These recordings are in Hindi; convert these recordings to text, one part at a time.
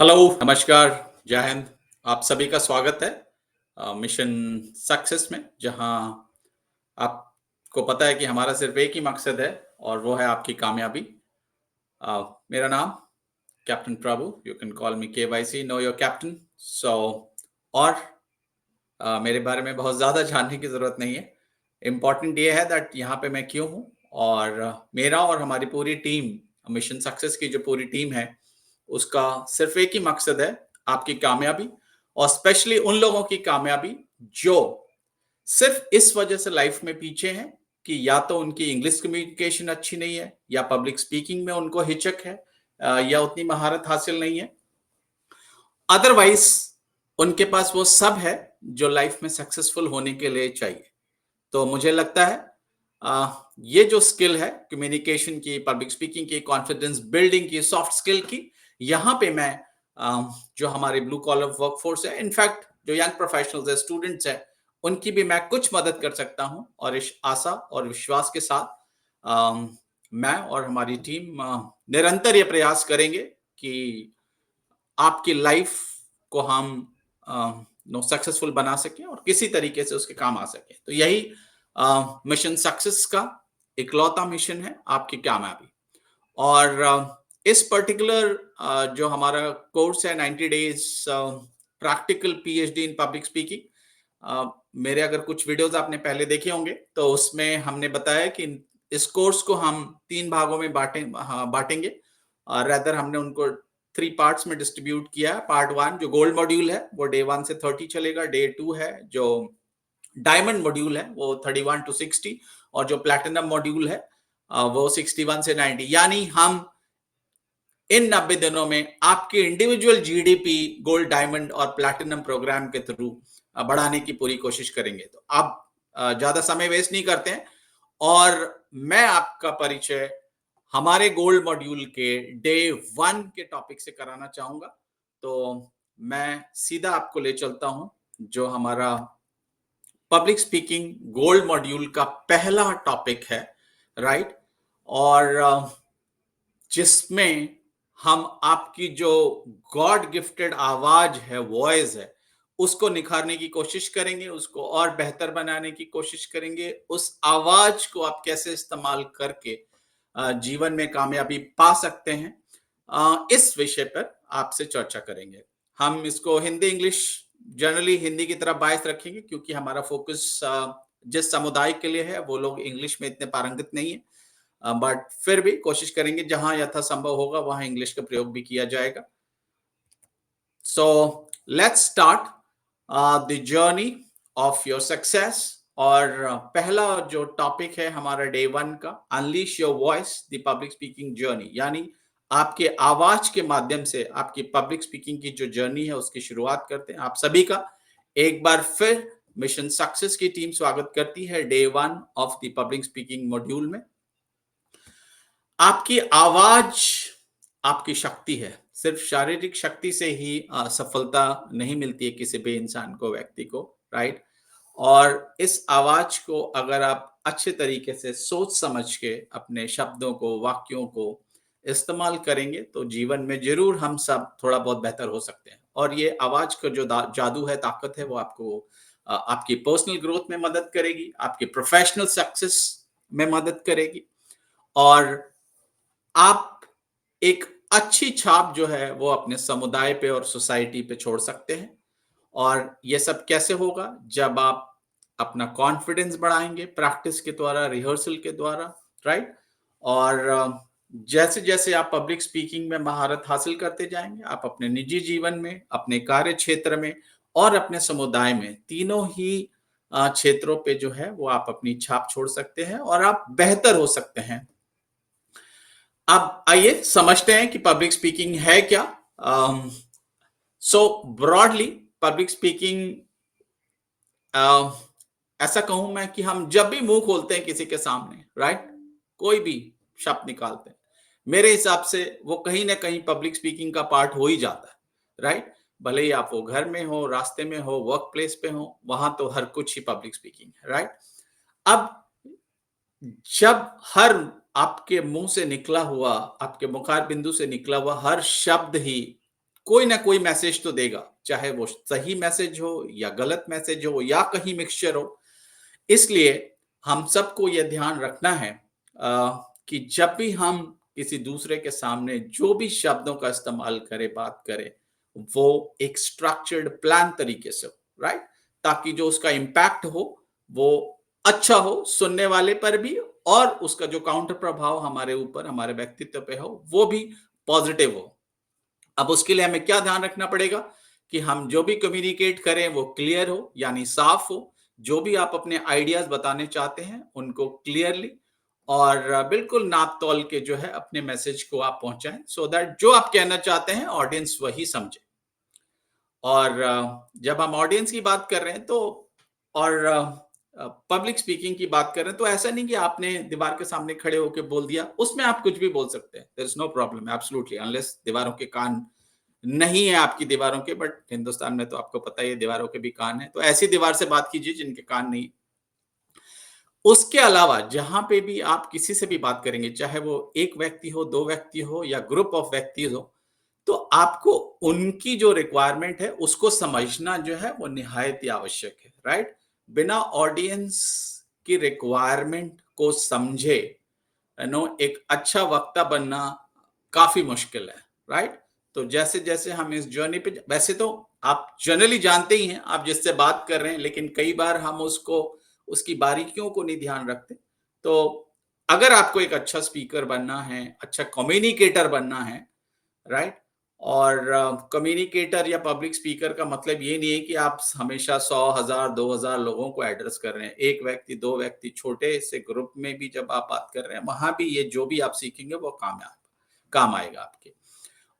हेलो, नमस्कार, जय हिंद। आप सभी का स्वागत है मिशन सक्सेस में, जहां आपको पता है कि हमारा सिर्फ एक ही मकसद है और वो है आपकी कामयाबी। मेरा नाम captain Prabhu, you can call me KYC, know your captain. So और मेरे बारे में बहुत ज़्यादा जानने की ज़रूरत नहीं है। इम्पोर्टेंट ये है दैट यहाँ पे मैं क्यों हूँ और मेरा और हमारी पूरी टीम, मिशन सक्सेस की जो पूरी टीम है, उसका सिर्फ एक ही मकसद है, आपकी कामयाबी, और स्पेशली उन लोगों की कामयाबी जो सिर्फ इस वजह से लाइफ में पीछे हैं कि या तो उनकी इंग्लिश कम्युनिकेशन अच्छी नहीं है, या पब्लिक स्पीकिंग में उनको हिचक है, या उतनी महारत हासिल नहीं है। अदरवाइज उनके पास वो सब है जो लाइफ में सक्सेसफुल होने के लिए चाहिए। तो मुझे लगता है ये जो स्किल है कम्युनिकेशन की, पब्लिक स्पीकिंग की, कॉन्फिडेंस बिल्डिंग की, सॉफ्ट स्किल की, यहाँ पे मैं जो हमारे ब्लू कॉलर वर्कफोर्स है, इनफैक्ट जो यंग प्रोफेशनल्स है, स्टूडेंट्स है, उनकी भी मैं कुछ मदद कर सकता हूँ, और इस आशा और विश्वास के साथ मैं और हमारी टीम निरंतर ये प्रयास करेंगे कि आपकी लाइफ को हम सक्सेसफुल बना सकें और किसी तरीके से उसके काम आ सके। तो यही मिशन सक्सेस का इकलौता मिशन है, आपकी कामयाबी। और इस पर्टिकुलर जो हमारा कोर्स है, 90 days practical PhD in public speaking, मेरे अगर कुछ वीडियोस आपने पहले देखे होंगे तो उसमें हमने बताया कि इस कोर्स को हम 3 भागों में बांटेंगे, और रेदर हमने उनको 3 पार्ट्स में डिस्ट्रीब्यूट किया है। पार्ट 1 जो गोल्ड मॉड्यूल है वो डे 1 से 30 चलेगा। डे 2 है जो डायमंड मॉड्यूल है वो 31 टू 60, और जो प्लैटिनम मॉड्यूल है वो 61 से 90। यानी हम इन 90 दिनों में आपके इंडिविजुअल जीडीपी गोल्ड, डायमंड और प्लैटिनम प्रोग्राम के थ्रू बढ़ाने की पूरी कोशिश करेंगे। तो आप ज्यादा समय वेस्ट नहीं करते हैं, और मैं आपका परिचय हमारे गोल्ड मॉड्यूल के डे 1 के टॉपिक से कराना चाहूंगा। तो मैं सीधा आपको ले चलता हूं जो हमारा पब्लिक स्पीकिंग गोल्ड मॉड्यूल का पहला टॉपिक है, राइट। और जिसमें हम आपकी जो गॉड गिफ्टेड आवाज है, वॉइस है, उसको निखारने की कोशिश करेंगे, उसको और बेहतर बनाने की कोशिश करेंगे। उस आवाज को आप कैसे इस्तेमाल करके जीवन में कामयाबी पा सकते हैं, इस विषय पर आपसे चर्चा करेंगे। हम इसको हिंदी इंग्लिश, जनरली हिंदी की तरफ बायस रखेंगे, क्योंकि हमारा फोकस जिस समुदाय के लिए है वो लोग इंग्लिश में इतने पारंगत नहीं है, बट फिर भी कोशिश करेंगे जहां यथासंभव होगा वहां इंग्लिश का प्रयोग भी किया जाएगा। So let's start the journey of your success. और पहला जो टॉपिक है हमारा डे 1 का, unleash your voice the public speaking journey, यानी आपके आवाज के माध्यम से आपकी पब्लिक स्पीकिंग की जो जर्नी है उसकी शुरुआत करते हैं। आप सभी का एक बार फिर मिशन सक्सेस की टीम स्वागत करती है day 1 of the public speaking module में। आपकी आवाज आपकी शक्ति है। सिर्फ शारीरिक शक्ति से ही सफलता नहीं मिलती है किसी भी इंसान को, व्यक्ति को, राइट। और इस आवाज को अगर आप अच्छे तरीके से सोच समझ के अपने शब्दों को, वाक्यों को इस्तेमाल करेंगे तो जीवन में जरूर हम सब थोड़ा बहुत बेहतर हो सकते हैं। और ये आवाज का जो जादू है, ताकत है, वो आपको आपकी पर्सनल ग्रोथ में मदद करेगी, आपकी प्रोफेशनल सक्सेस में मदद करेगी, और आप एक अच्छी छाप जो है वो अपने समुदाय पे और सोसाइटी पे छोड़ सकते हैं। और ये सब कैसे होगा? जब आप अपना कॉन्फिडेंस बढ़ाएंगे प्रैक्टिस के द्वारा, रिहर्सल के द्वारा, राइट। और जैसे जैसे आप पब्लिक स्पीकिंग में महारत हासिल करते जाएंगे, आप अपने निजी जीवन में, अपने कार्य क्षेत्र में और अपने समुदाय में, तीनों ही क्षेत्रों पे जो है वो आप अपनी छाप छोड़ सकते हैं और आप बेहतर हो सकते हैं। अब आइए समझते हैं कि पब्लिक स्पीकिंग है क्या। सो ब्रॉडली पब्लिक स्पीकिंग, ऐसा कहूं मैं कि हम जब भी मुंह खोलते हैं किसी के सामने, राइट, कोई भी शब्द निकालते हैं, मेरे हिसाब से वो कहीं ना कहीं पब्लिक स्पीकिंग का पार्ट हो ही जाता है, राइट। भले ही आप वो घर में हो, रास्ते में हो, वर्क प्लेस पे हो, वहां तो हर कुछ ही पब्लिक स्पीकिंग है, राइट। अब जब हर आपके मुंह से निकला हुआ, आपके मुखार बिंदु से निकला हुआ हर शब्द ही कोई ना कोई मैसेज तो देगा, चाहे वो सही मैसेज हो या गलत मैसेज हो या कहीं मिक्सचर हो। इसलिए हम सबको ये ध्यान रखना है कि जब भी हम किसी दूसरे के सामने जो भी शब्दों का इस्तेमाल करें, बात करें, वो एक स्ट्रक्चर्ड प्लान तरीके से हो, राइट? ताकि जो उसका इम्पैक्ट हो, वो अच्छा हो सुनने वाले पर भी, और उसका जो काउंटर प्रभाव हमारे ऊपर, हमारे व्यक्तित्व पे हो, वो भी पॉजिटिव हो। अब उसके लिए हमें क्या ध्यान रखना पड़ेगा कि हम जो भी कम्युनिकेट करें वो क्लियर हो, यानी साफ हो। जो भी आप अपने आइडियाज बताने चाहते हैं उनको क्लियरली और बिल्कुल नाप तौल के जो है अपने मैसेज को आप पहुंचाएं, सो दैट जो आप कहना चाहते हैं ऑडियंस वही समझे। और जब हम ऑडियंस की बात कर रहे हैं तो, और पब्लिक स्पीकिंग की बात कर रहे हैं, तो ऐसा नहीं कि आपने दीवार के सामने खड़े होकर बोल दिया, उसमें आप कुछ भी बोल सकते हैं, there is no problem absolutely, unless दीवारों के कान नहीं है आपकी दीवारों के। बट हिंदुस्तान में तो आपको पता ही है दीवारों के भी कान है, तो ऐसी दीवार से बात कीजिए जिनके कान नहीं। उसके अलावा जहां पे भी आप किसी से भी बात करेंगे, चाहे वो एक व्यक्ति हो, दो व्यक्ति हो या ग्रुप ऑफ व्यक्ति हो, तो आपको उनकी जो रिक्वायरमेंट है उसको समझना जो है वो निहायत ही आवश्यक है, राइट? बिना ऑडियंस की रिक्वायरमेंट को समझे एक अच्छा वक्ता बनना काफी मुश्किल है, राइट? तो जैसे जैसे हम इस जर्नी पे, वैसे तो आप जनरली जानते ही हैं आप जिससे बात कर रहे हैं, लेकिन कई बार हम उसको, उसकी बारीकियों को नहीं ध्यान रखते। तो अगर आपको एक अच्छा स्पीकर बनना है, अच्छा कम्युनिकेटर बनना है, राइट? और कम्युनिकेटर या पब्लिक स्पीकर का मतलब ये नहीं है कि आप हमेशा 100,000 2,000 लोगों को एड्रेस कर रहे हैं। एक व्यक्ति, दो व्यक्ति, छोटे से ग्रुप में भी जब आप बात कर रहे हैं, वहां भी ये जो भी आप सीखेंगे वो काम आएगा आपके।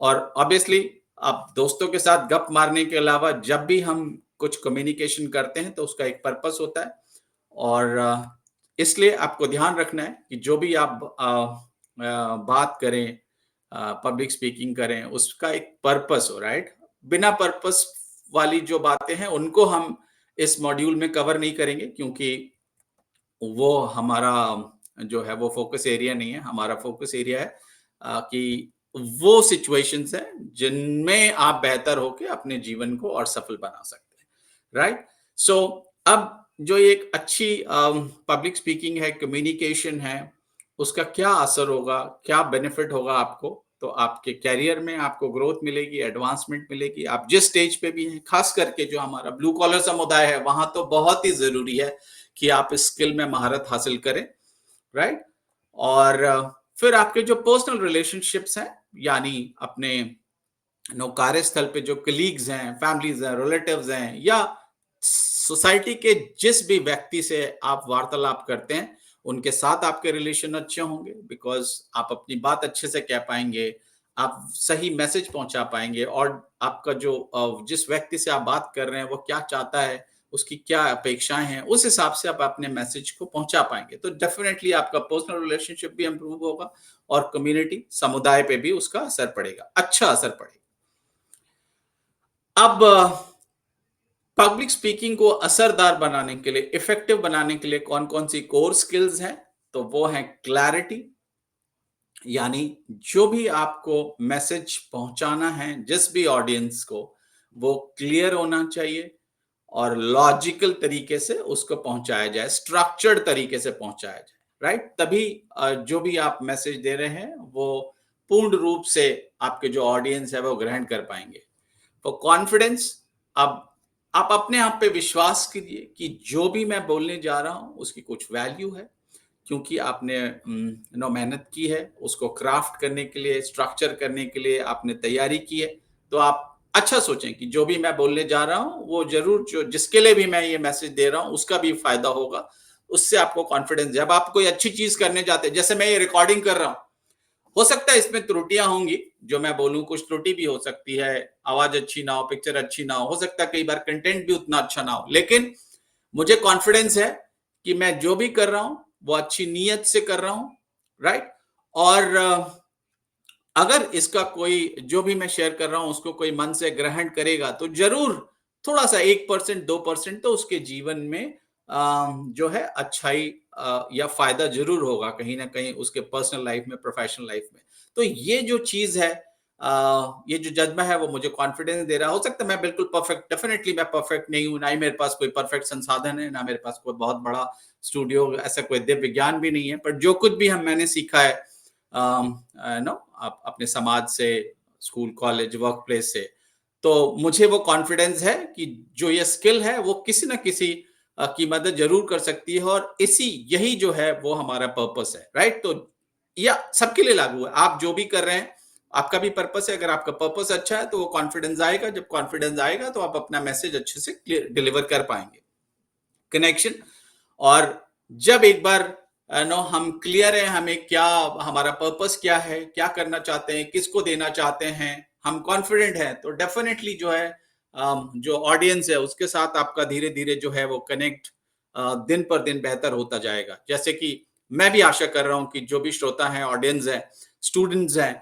और ऑब्वियसली आप दोस्तों के साथ गप मारने के अलावा जब भी हम कुछ कम्युनिकेशन करते हैं तो उसका एक पर्पस होता है। और इसलिए आपको ध्यान रखना है कि जो भी आप बात करें, पब्लिक स्पीकिंग करें, उसका एक पर्पस हो, राइट? बिना पर्पस वाली जो बातें हैं उनको हम इस मॉड्यूल में कवर नहीं करेंगे, क्योंकि वो हमारा जो है वो फोकस एरिया नहीं है। हमारा फोकस एरिया है कि वो सिचुएशंस हैं जिनमें आप बेहतर होके अपने जीवन को और सफल बना सकते हैं, राइट? सो अब जो एक अच्छी पब्लिक स्पीकिंग है, कम्युनिकेशन है, उसका क्या असर होगा, क्या बेनिफिट होगा आपको? तो आपके करियर में आपको ग्रोथ मिलेगी, एडवांसमेंट मिलेगी। आप जिस स्टेज पे भी हैं, खास करके जो हमारा ब्लू कॉलर समुदाय है, वहां तो बहुत ही जरूरी है कि आप इस स्किल में महारत हासिल करें, राइट? और फिर आपके जो पर्सनल रिलेशनशिप्स हैं, यानी अपने कार्यस्थल पे जो कलीग्स हैं, फैमिलीज हैं, रिलेटिव्स हैं, या सोसाइटी के जिस भी व्यक्ति से आप वार्तालाप करते हैं, उनके साथ आपके रिलेशन अच्छे होंगे, बिकॉज आप अपनी बात अच्छे से कह पाएंगे, आप सही मैसेज पहुंचा पाएंगे, और आपका जो जिस व्यक्ति से आप बात कर रहे हैं वो क्या चाहता है, उसकी क्या अपेक्षाएं हैं, उस हिसाब से आप अपने मैसेज को पहुंचा पाएंगे। तो डेफिनेटली आपका पर्सनल रिलेशनशिप भी इंप्रूव होगा और कम्युनिटी, समुदाय पे भी उसका असर पड़ेगा, अच्छा असर पड़ेगा। अब पब्लिक स्पीकिंग को असरदार बनाने के लिए, इफेक्टिव बनाने के लिए कौन कौन सी कोर स्किल्स हैं? तो वो है क्लैरिटी, यानी जो भी आपको मैसेज पहुंचाना है जिस भी ऑडियंस को, वो क्लियर होना चाहिए और लॉजिकल तरीके से उसको पहुंचाया जाए, स्ट्रक्चर्ड तरीके से पहुंचाया जाए, राइट? तभी जो भी आप मैसेज दे रहे हैं वो पूर्ण रूप से आपके जो ऑडियंस है वो ग्रहण कर पाएंगे। तो कॉन्फिडेंस, अब आप अपने आप पे विश्वास कीजिए कि जो भी मैं बोलने जा रहा हूं उसकी कुछ वैल्यू है, क्योंकि आपने मेहनत की है उसको क्राफ्ट करने के लिए, स्ट्रक्चर करने के लिए आपने तैयारी की है। तो आप अच्छा सोचें कि जो भी मैं बोलने जा रहा हूं वो जरूर, जो जिसके लिए भी मैं ये मैसेज दे रहा हूं उसका भी फायदा होगा। उससे आपको कॉन्फिडेंस, जब आप कोई अच्छी चीज करने जाते हैं, जैसे मैं ये रिकॉर्डिंग कर रहा हूं, हो सकता है इसमें त्रुटियां होंगी, जो मैं बोलूं कुछ त्रुटि भी हो सकती है, आवाज अच्छी ना हो, पिक्चर अच्छी ना हो सकता है कई बार कंटेंट भी उतना अच्छा ना हो, लेकिन मुझे कॉन्फिडेंस है कि मैं जो भी कर रहा हूं वो अच्छी नीयत से कर रहा हूं, राइट? और अगर इसका कोई, जो भी मैं शेयर कर रहा हूं उसको कोई मन से ग्रहण करेगा तो जरूर थोड़ा सा 1% 2% तो उसके जीवन में जो है अच्छाई या फायदा जरूर होगा कहीं ना कहीं, उसके पर्सनल लाइफ में, प्रोफेशनल लाइफ में। तो ये जो चीज है ये जो जज्बा है वो मुझे कॉन्फिडेंस दे रहा है। हो सकता है मैं बिल्कुल परफेक्ट, डेफिनिटली मैं परफेक्ट नहीं हूँ, ना ही मेरे पास कोई परफेक्ट संसाधन है, ना मेरे पास कोई बहुत बड़ा स्टूडियो, ऐसा कोई दिव्य ज्ञान भी नहीं है। पर जो कुछ भी मैंने सीखा है नो आप अपने समाज से, स्कूल, कॉलेज, वर्क प्लेस से, तो मुझे वो कॉन्फिडेंस है कि जो ये स्किल है वो किसी न किसी की मदद जरूर कर सकती है, और यही जो है वो हमारा पर्पस है, राइट? तो या सबके लिए लागू है, आप जो भी कर रहे हैं आपका भी पर्पस है। अगर आपका पर्पस अच्छा है तो वो कॉन्फिडेंस आएगा, जब कॉन्फिडेंस आएगा तो आप अपना मैसेज अच्छे से डिलीवर कर पाएंगे। कनेक्शन। और जब एक बार नो हम क्लियर है, हमें क्या, हमारा पर्पस क्या है, क्या करना चाहते हैं, किसको देना चाहते हैं, हम कॉन्फिडेंट हैं, तो डेफिनेटली जो है जो ऑडियंस है उसके साथ आपका धीरे धीरे जो है वो कनेक्ट दिन पर दिन बेहतर होता जाएगा। जैसे कि मैं भी आशा कर रहा हूं कि जो भी श्रोता है, ऑडियंस है, स्टूडेंट्स हैं,